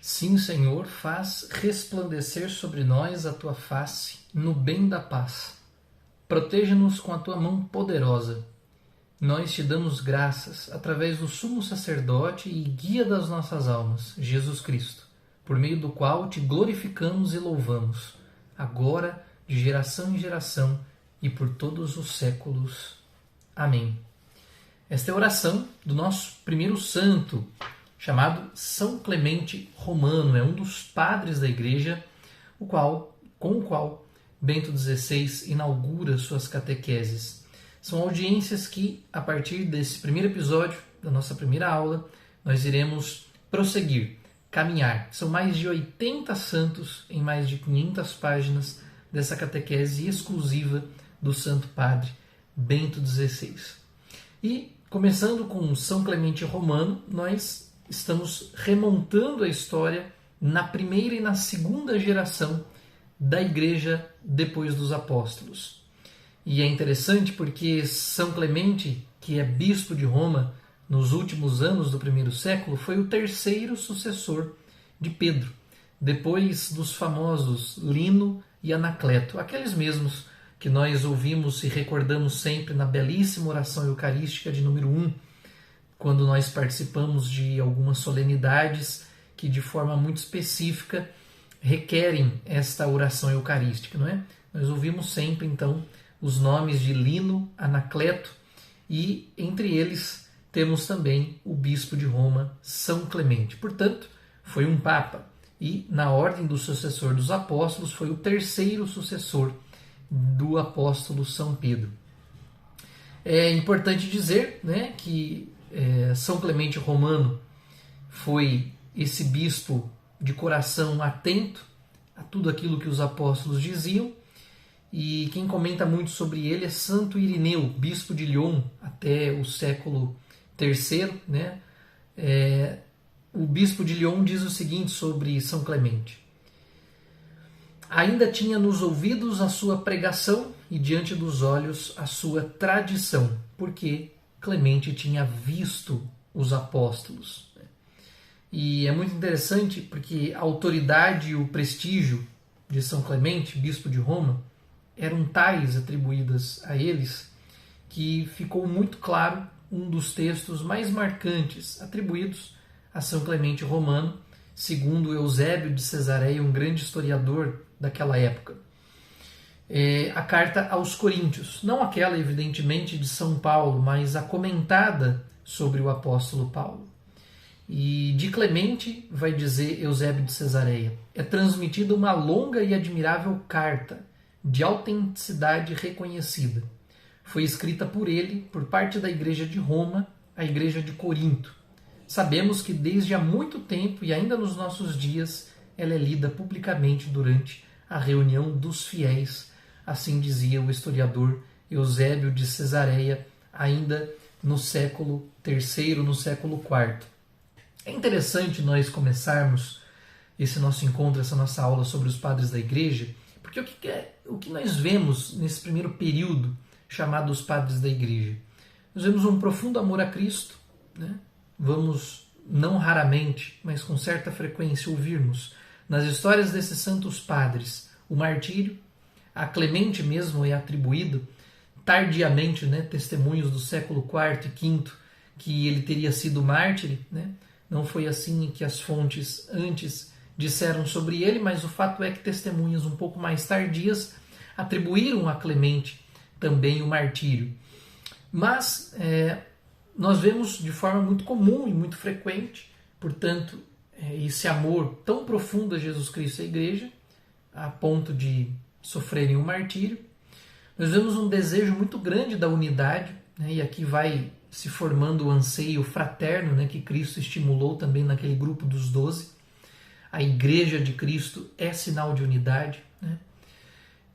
Sim, Senhor, faz resplandecer sobre nós a tua face, no bem da paz. Proteja-nos com a tua mão poderosa. Nós te damos graças através do sumo sacerdote e guia das nossas almas, Jesus Cristo, por meio do qual te glorificamos e louvamos, agora, de geração em geração e por todos os séculos. Amém. Esta é a oração do nosso primeiro santo, chamado São Clemente Romano. É um dos padres da Igreja, com o qual Bento XVI inaugura suas catequeses. São audiências que, a partir desse primeiro episódio, da nossa primeira aula, nós iremos prosseguir, caminhar. São mais de 80 santos em mais de 500 páginas dessa catequese exclusiva do Santo Padre Bento XVI. E, começando com São Clemente Romano, nós estamos remontando a história na primeira e na segunda geração da Igreja depois dos apóstolos. E é interessante porque São Clemente, que é bispo de Roma nos últimos anos do primeiro século, foi o terceiro sucessor de Pedro, depois dos famosos Lino e Anacleto, aqueles mesmos que nós ouvimos e recordamos sempre na belíssima oração eucarística de número 1, quando nós participamos de algumas solenidades que de forma muito específica requerem esta oração eucarística, não é? Nós ouvimos sempre, então, os nomes de Lino, Anacleto e, entre eles, temos também o bispo de Roma, São Clemente. Portanto, foi um papa e, na ordem do sucessor dos apóstolos, foi o terceiro sucessor do apóstolo São Pedro. É importante dizer, né, que São Clemente Romano foi esse bispo de coração atento a tudo aquilo que os apóstolos diziam, e quem comenta muito sobre ele é Santo Irineu, bispo de Lyon, até o século III. Né? O bispo de Lyon diz o seguinte sobre São Clemente: ainda tinha nos ouvidos a sua pregação e diante dos olhos a sua tradição, porque Clemente tinha visto os apóstolos. E é muito interessante porque a autoridade e o prestígio de São Clemente, bispo de Roma, eram tais atribuídas a eles que ficou muito claro um dos textos mais marcantes atribuídos a São Clemente Romano, segundo Eusébio de Cesareia, um grande historiador daquela época. A carta aos Coríntios, não aquela evidentemente de São Paulo, mas a comentada sobre o apóstolo Paulo. E de Clemente, vai dizer Eusébio de Cesareia, é transmitida uma longa e admirável carta de autenticidade reconhecida. Foi escrita por ele, por parte da Igreja de Roma, a Igreja de Corinto. Sabemos que desde há muito tempo e ainda nos nossos dias ela é lida publicamente durante a reunião dos fiéis. Assim dizia o historiador Eusébio de Cesareia, ainda no século III, no século IV. É interessante nós começarmos esse nosso encontro, essa nossa aula sobre os padres da Igreja, porque o que nós vemos nesse primeiro período chamado os padres da Igreja? Nós vemos um profundo amor a Cristo, né? Vamos, não raramente, mas com certa frequência, ouvirmos nas histórias desses santos padres o martírio. A Clemente mesmo é atribuído tardiamente, né, testemunhos do século IV e V, que ele teria sido mártir. Né? Não foi assim que as fontes antes disseram sobre ele, mas o fato é que testemunhas um pouco mais tardias atribuíram a Clemente também o martírio. Mas nós vemos de forma muito comum e muito frequente, portanto, esse amor tão profundo a Jesus Cristo e à Igreja, a ponto de sofrerem o martírio. Nós vemos um desejo muito grande da unidade, né? E aqui vai se formando o anseio fraterno, né, que Cristo estimulou também naquele grupo dos 12. A Igreja de Cristo é sinal de unidade. Né?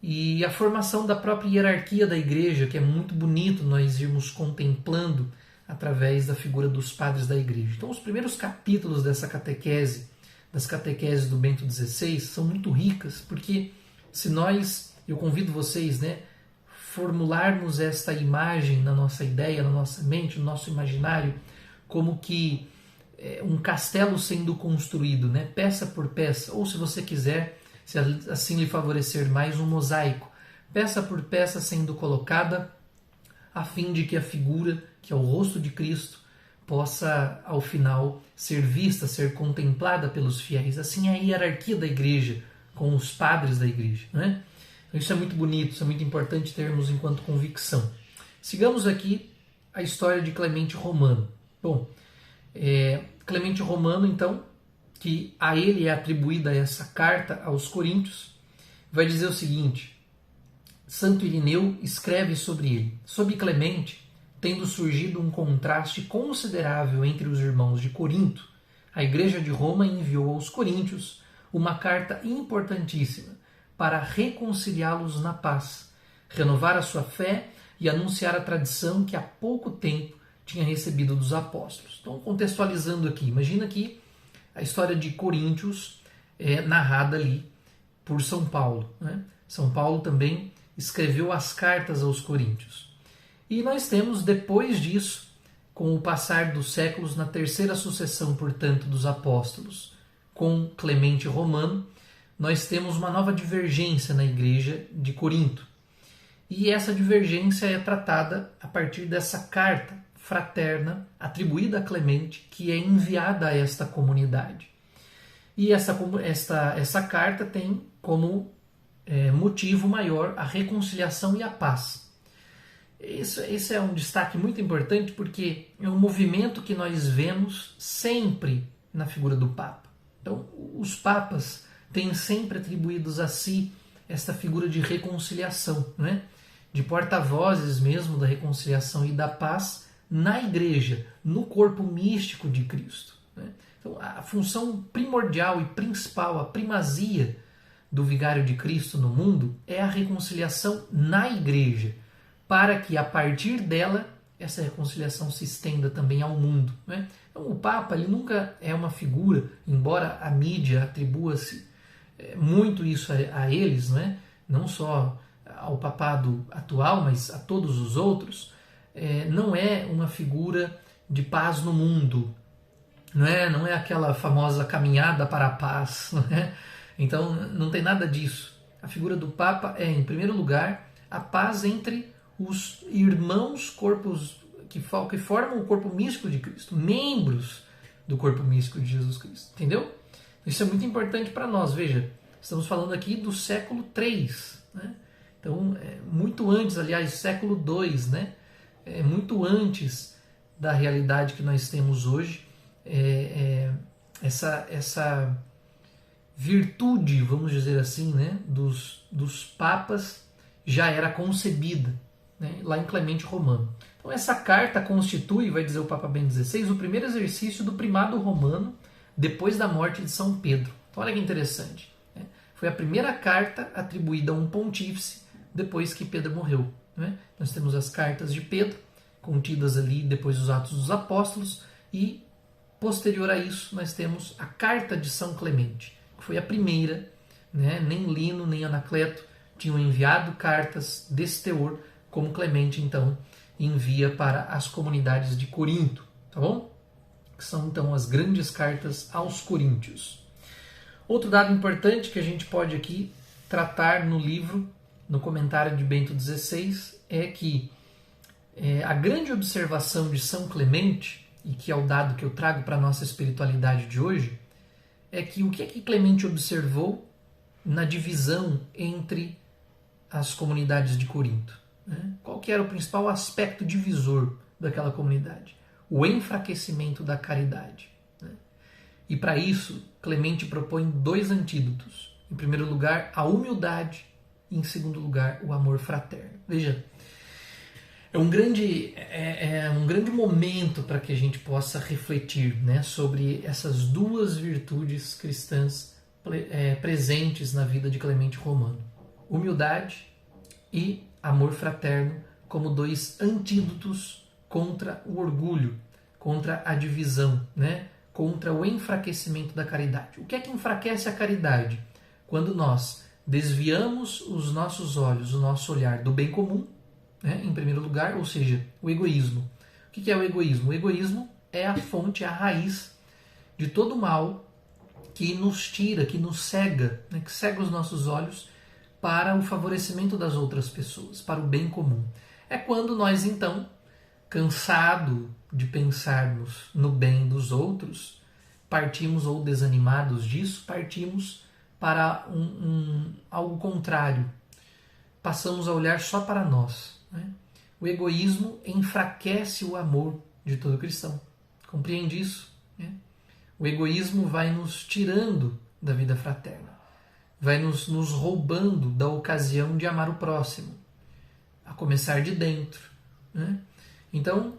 E a formação da própria hierarquia da Igreja, que é muito bonito nós irmos contemplando através da figura dos padres da Igreja. Então, os primeiros capítulos dessa catequese, das catequeses do Bento XVI, são muito ricas, porque se nós, eu convido vocês, né, formularmos esta imagem na nossa ideia, na nossa mente, no nosso imaginário, como que um castelo sendo construído, né? Peça por peça, ou se você quiser, se assim lhe favorecer mais, um mosaico, peça por peça sendo colocada, a fim de que a figura, que é o rosto de Cristo, possa, ao final, ser vista, ser contemplada pelos fiéis. Assim é a hierarquia da igreja, com os padres da igreja. Né? Então, isso é muito bonito, isso é muito importante termos enquanto convicção. Sigamos aqui a história de Clemente Romano. Bom, Clemente Romano, então, que a ele é atribuída essa carta aos Coríntios, vai dizer o seguinte: Santo Irineu escreve sobre ele. Sob Clemente, tendo surgido um contraste considerável entre os irmãos de Corinto, a Igreja de Roma enviou aos coríntios uma carta importantíssima para reconciliá-los na paz, renovar a sua fé e anunciar a tradição que há pouco tempo tinha recebido dos apóstolos. Então, contextualizando aqui, imagina que a história de Coríntios é narrada ali por São Paulo. Né? São Paulo também escreveu as cartas aos coríntios. E nós temos, depois disso, com o passar dos séculos, na terceira sucessão, portanto, dos apóstolos, com Clemente Romano, nós temos uma nova divergência na igreja de Corinto. E essa divergência é tratada a partir dessa carta fraterna atribuída a Clemente, que é enviada a esta comunidade. E essa carta tem como motivo maior a reconciliação e a paz. Esse é um destaque muito importante porque é um movimento que nós vemos sempre na figura do Papa. Então, os papas têm sempre atribuídos a si esta figura de reconciliação, né? De porta-vozes mesmo da reconciliação e da paz na igreja, no corpo místico de Cristo. Né? Então, a função primordial e principal, a primazia do vigário de Cristo no mundo é a reconciliação na igreja, para que a partir dela essa reconciliação se estenda também ao mundo. Né? Então, o Papa ele nunca é uma figura, embora a mídia atribua-se muito isso a eles, né? Não só ao papado atual, mas a todos os outros, não é uma figura de paz no mundo, não é aquela famosa caminhada para a paz. Não é? Então não tem nada disso. A figura do Papa é, em primeiro lugar, a paz entre os irmãos corpos que formam o corpo místico de Cristo, membros do corpo místico de Jesus Cristo. Entendeu? Isso é muito importante para nós. Veja, estamos falando aqui do século III. Né? Então, muito antes, aliás, século II, né? Muito antes da realidade que nós temos hoje, essa virtude, vamos dizer assim, né? dos papas já era concebida, né? Lá em Clemente Romano. Então, essa carta constitui, vai dizer o Papa Bento XVI, o primeiro exercício do primado romano depois da morte de São Pedro. Então, olha que interessante. Né? Foi a primeira carta atribuída a um pontífice depois que Pedro morreu. Né? Nós temos as cartas de Pedro, contidas ali depois dos Atos dos Apóstolos, e posterior a isso nós temos a carta de São Clemente, que foi a primeira. Né? Nem Lino nem Anacleto tinham enviado cartas desse teor, como Clemente então envia para as comunidades de Corinto. Tá bom? Que são então as grandes cartas aos coríntios. Outro dado importante que a gente pode aqui tratar no livro, no comentário de Bento XVI, é que a grande observação de São Clemente, e que é o dado que eu trago para a nossa espiritualidade de hoje, é que o que é que Clemente observou na divisão entre as comunidades de Corinto? Né? Qual que era o principal aspecto divisor daquela comunidade? O enfraquecimento da caridade. Né? E para isso, Clemente propõe dois antídotos. Em primeiro lugar, a humildade, e em segundo lugar, o amor fraterno. Veja, é um grande momento para que a gente possa refletir, né, sobre essas duas virtudes cristãs presentes na vida de Clemente Romano. Humildade e amor fraterno como dois antídotos contra o orgulho, contra a divisão, né, contra o enfraquecimento da caridade. O que é que enfraquece a caridade? Quando nós desviamos os nossos olhos, o nosso olhar do bem comum, né, em primeiro lugar, ou seja, o egoísmo. O que é o egoísmo? O egoísmo é a fonte, a raiz de todo mal que nos tira, que nos cega, né, que cega os nossos olhos para o favorecimento das outras pessoas, para o bem comum. É quando nós, então, cansado de pensarmos no bem dos outros, partimos, ou desanimados disso, partimos para algo contrário. Passamos a olhar só para nós. Né? O egoísmo enfraquece o amor de todo cristão. Compreende isso? Né? O egoísmo vai nos tirando da vida fraterna, vai nos roubando da ocasião de amar o próximo, a começar de dentro. Né? Então,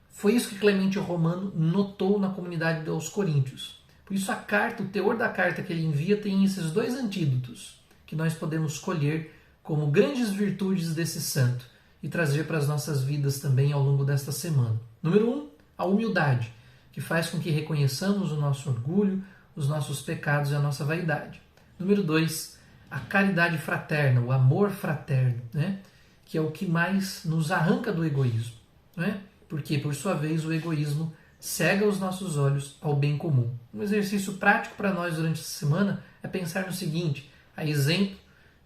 foi isso que Clemente Romano notou na comunidade dos Coríntios. Por isso a carta, o teor da carta que ele envia tem esses dois antídotos que nós podemos colher como grandes virtudes desse santo e trazer para as nossas vidas também ao longo desta semana. Número 1, a humildade, que faz com que reconheçamos o nosso orgulho, os nossos pecados e a nossa vaidade. Número 2, a caridade fraterna, o amor fraterno, né? Que é o que mais nos arranca do egoísmo. Né? Porque, por sua vez, o egoísmo cega os nossos olhos ao bem comum. Um exercício prático para nós durante essa semana é pensar no seguinte, a exemplo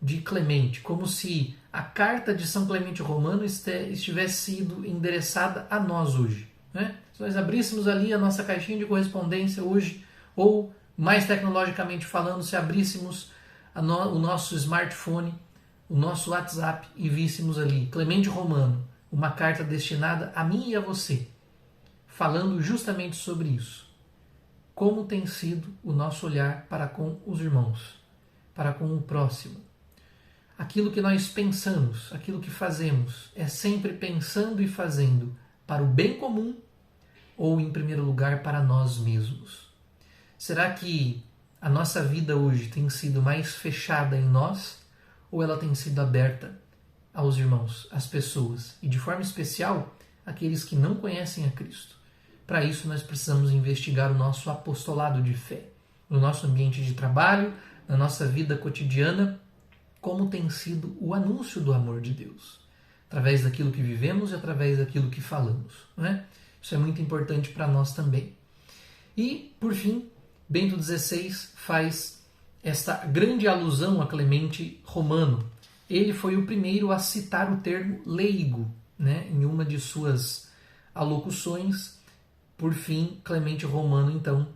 de Clemente, como se a carta de São Clemente Romano estivesse sido endereçada a nós hoje. Né? Se nós abríssemos ali a nossa caixinha de correspondência hoje, ou mais tecnologicamente falando, se abríssemos o nosso smartphone, o nosso WhatsApp e víssemos ali Clemente Romano, uma carta destinada a mim e a você, falando justamente sobre isso. Como tem sido o nosso olhar para com os irmãos, para com o próximo. Aquilo que nós pensamos, aquilo que fazemos, é sempre pensando e fazendo para o bem comum ou, em primeiro lugar, para nós mesmos? Será que a nossa vida hoje tem sido mais fechada em nós ou ela tem sido aberta aos irmãos, às pessoas, e de forma especial, aqueles que não conhecem a Cristo? Para isso, nós precisamos investigar o nosso apostolado de fé, no nosso ambiente de trabalho, na nossa vida cotidiana, como tem sido o anúncio do amor de Deus, através daquilo que vivemos e através daquilo que falamos. Não é? Isso é muito importante para nós também. E, por fim, Bento XVI faz esta grande alusão a Clemente Romano. Ele foi o primeiro a citar o termo leigo, né, em uma de suas alocuções. Por fim, Clemente Romano, então,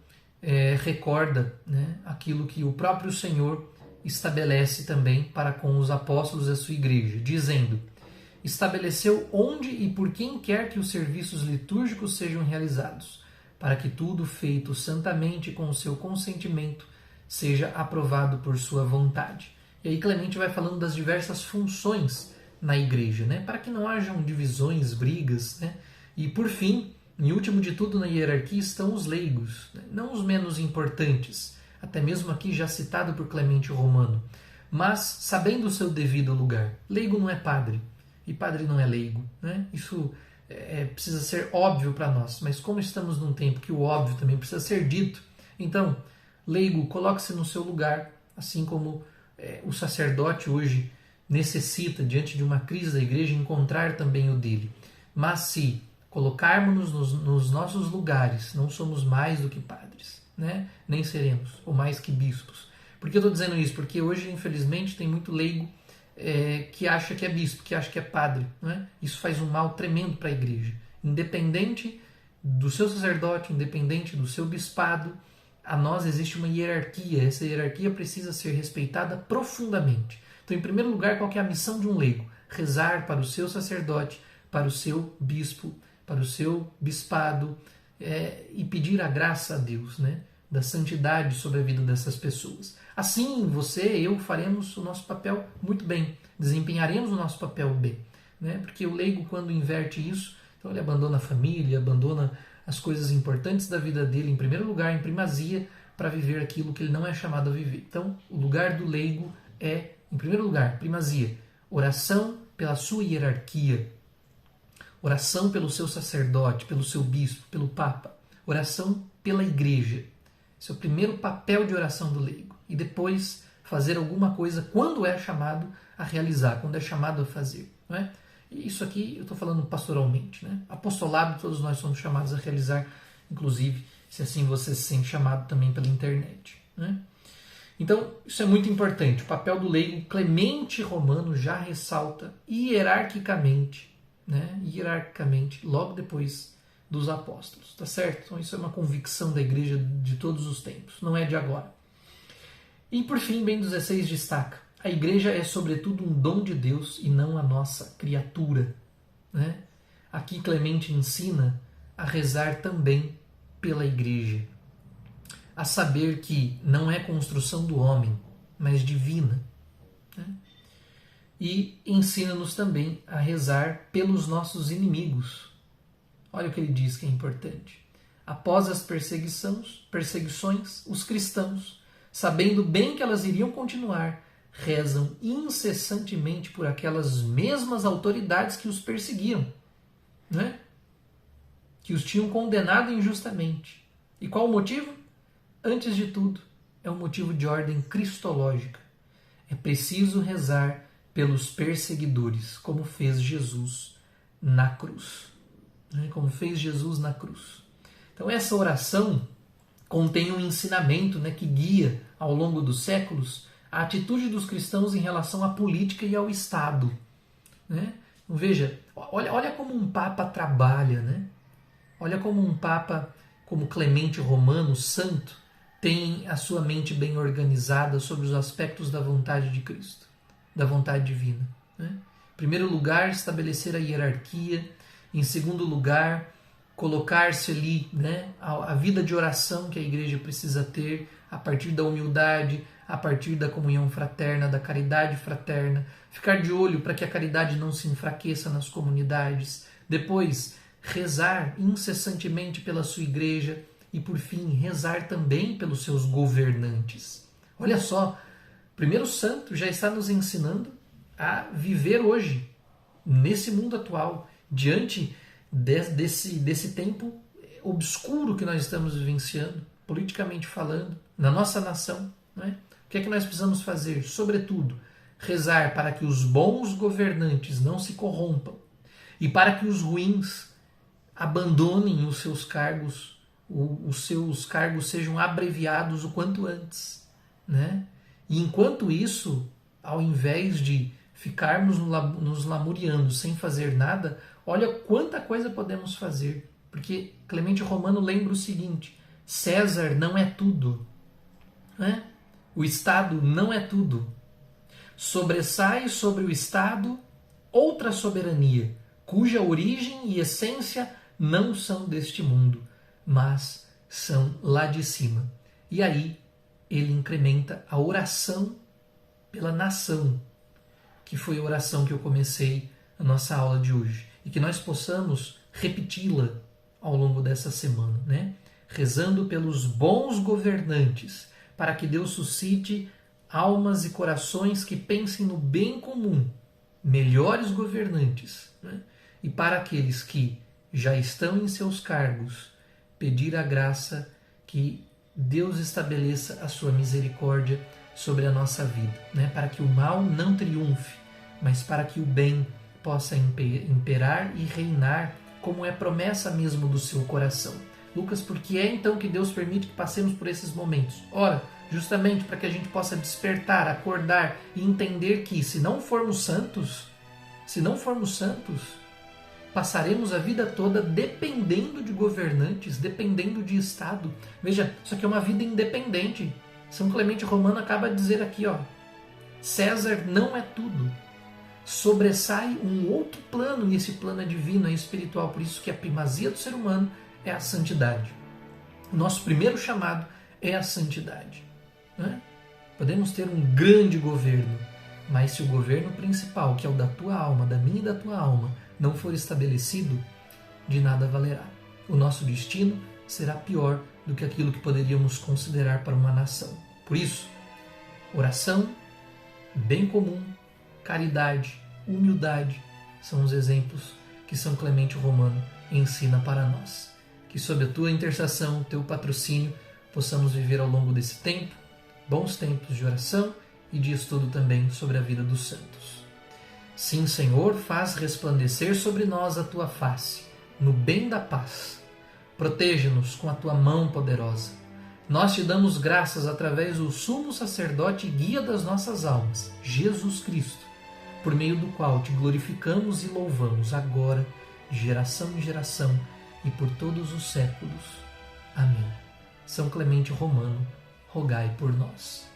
recorda, né, aquilo que o próprio Senhor estabelece também para com os apóstolos da sua igreja, dizendo: estabeleceu onde e por quem quer que os serviços litúrgicos sejam realizados, para que tudo feito santamente com o seu consentimento seja aprovado por sua vontade. E aí Clemente vai falando das diversas funções na igreja, né? Para que não hajam divisões, brigas, né? E por fim, em último de tudo na hierarquia estão os leigos, né? Não os menos importantes, até mesmo aqui já citado por Clemente Romano, mas sabendo o seu devido lugar. Leigo não é padre, e padre não é leigo, né? Isso precisa ser óbvio para nós, mas como estamos num tempo que o óbvio também precisa ser dito, então, leigo, coloque-se no seu lugar, assim como o sacerdote hoje necessita, diante de uma crise da igreja, encontrar também o dele. Mas se colocarmos nos nossos lugares, não somos mais do que padres, né? Nem seremos, ou mais que bispos. Por que eu estou dizendo isso? Porque hoje, infelizmente, tem muito leigo que acha que é bispo, que acha que é padre. Né? Isso faz um mal tremendo para a igreja. Independente do seu sacerdote, independente do seu bispado, a nós existe uma hierarquia. Essa hierarquia precisa ser respeitada profundamente. Então, em primeiro lugar, qual que é a missão de um leigo? Rezar para o seu sacerdote, para o seu bispo, para o seu bispado, e pedir a graça a Deus, né? Da santidade sobre a vida dessas pessoas. Assim, você e eu faremos o nosso papel muito bem, desempenharemos o nosso papel bem, né? Porque o leigo, quando inverte isso, então ele abandona a família, abandona as coisas importantes da vida dele, em primeiro lugar, em primazia, para viver aquilo que ele não é chamado a viver. Então, o lugar do leigo é, em primeiro lugar, primazia, oração pela sua hierarquia, oração pelo seu sacerdote, pelo seu bispo, pelo papa, oração pela igreja. Esse é o primeiro papel de oração do leigo. E depois fazer alguma coisa quando é chamado a realizar, quando é chamado a fazer. Não é? E isso aqui eu estou falando pastoralmente. Né? Apostolado, todos nós somos chamados a realizar, inclusive, se assim você se sente chamado também pela internet, né? Então, isso é muito importante. O papel do leigo Clemente Romano já ressalta hierarquicamente, né? Hierarquicamente, logo depois dos apóstolos, tá certo? Então, isso é uma convicção da igreja de todos os tempos, não é de agora. E por fim, Bento XVI destaca: a igreja é sobretudo um dom de Deus e não a nossa criatura, né? Aqui Clemente ensina a rezar também pela igreja, a saber que não é construção do homem, mas divina, né? E ensina-nos também a rezar pelos nossos inimigos. Olha o que ele diz que é importante. Após as perseguições, os cristãos, sabendo bem que elas iriam continuar, rezam incessantemente por aquelas mesmas autoridades que os perseguiam, né? Que os tinham condenado injustamente. E qual o motivo? Antes de tudo, é um motivo de ordem cristológica. É preciso rezar pelos perseguidores, como fez Jesus na cruz. Como fez Jesus na cruz. Então essa oração contém um ensinamento, né, que guia ao longo dos séculos a atitude dos cristãos em relação à política e ao Estado, né? Então, veja, olha como um Papa trabalha, né? Olha como um Papa como Clemente Romano, santo, tem a sua mente bem organizada sobre os aspectos da vontade de Cristo, da vontade divina, né? Em primeiro lugar, estabelecer a hierarquia. Em segundo lugar, colocar-se ali, né, a vida de oração que a igreja precisa ter a partir da humildade, a partir da comunhão fraterna, da caridade fraterna. Ficar de olho para que a caridade não se enfraqueça nas comunidades. Depois, rezar incessantemente pela sua igreja. E, por fim, rezar também pelos seus governantes. Olha só, o primeiro santo já está nos ensinando a viver hoje, nesse mundo atual, diante desse tempo obscuro que nós estamos vivenciando, politicamente falando, na nossa nação, né? O que é que nós precisamos fazer? Sobretudo, rezar para que os bons governantes não se corrompam e para que os ruins abandonem os seus cargos, os seus cargos sejam abreviados o quanto antes, né? E enquanto isso, ao invés de ficarmos nos lamuriando sem fazer nada, olha quanta coisa podemos fazer. Porque Clemente Romano lembra o seguinte: César não é tudo, né? O Estado não é tudo. Sobressai sobre o Estado outra soberania, cuja origem e essência não são deste mundo, mas são lá de cima. E aí ele incrementa a oração pela nação, que foi a oração que eu comecei a nossa aula de hoje, e que nós possamos repeti-la ao longo dessa semana, né? Rezando pelos bons governantes, para que Deus suscite almas e corações que pensem no bem comum, melhores governantes, né? E para aqueles que já estão em seus cargos, pedir a graça que Deus estabeleça a sua misericórdia sobre a nossa vida, né? Para que o mal não triunfe, mas para que o bem possa imperar e reinar, como é promessa mesmo do seu coração. Lucas, por que é então que Deus permite que passemos por esses momentos? Ora, justamente para que a gente possa despertar, acordar e entender que se não formos santos, passaremos a vida toda dependendo de governantes, dependendo de Estado. Veja, isso aqui é uma vida independente. São Clemente Romano acaba de dizer aqui, ó, César não é tudo. Sobressai um outro plano, e esse plano é divino, é espiritual. Por isso que a primazia do ser humano é a santidade. O nosso primeiro chamado é a santidade, né? Podemos ter um grande governo, mas se o governo principal, que é o da tua alma, da minha e da tua alma, não for estabelecido, de nada valerá. O nosso destino será pior do que aquilo que poderíamos considerar para uma nação. Por isso, oração, bem comum, caridade, humildade são os exemplos que São Clemente Romano ensina para nós. Que sob a tua intercessão, teu patrocínio, possamos viver ao longo desse tempo bons tempos de oração e de estudo também sobre a vida dos santos. Sim, Senhor, faz resplandecer sobre nós a tua face, no bem da paz. Proteja-nos com a tua mão poderosa. Nós te damos graças através do sumo sacerdote e guia das nossas almas, Jesus Cristo, por meio do qual te glorificamos e louvamos agora, de geração em geração e por todos os séculos. Amém. São Clemente Romano, rogai por nós.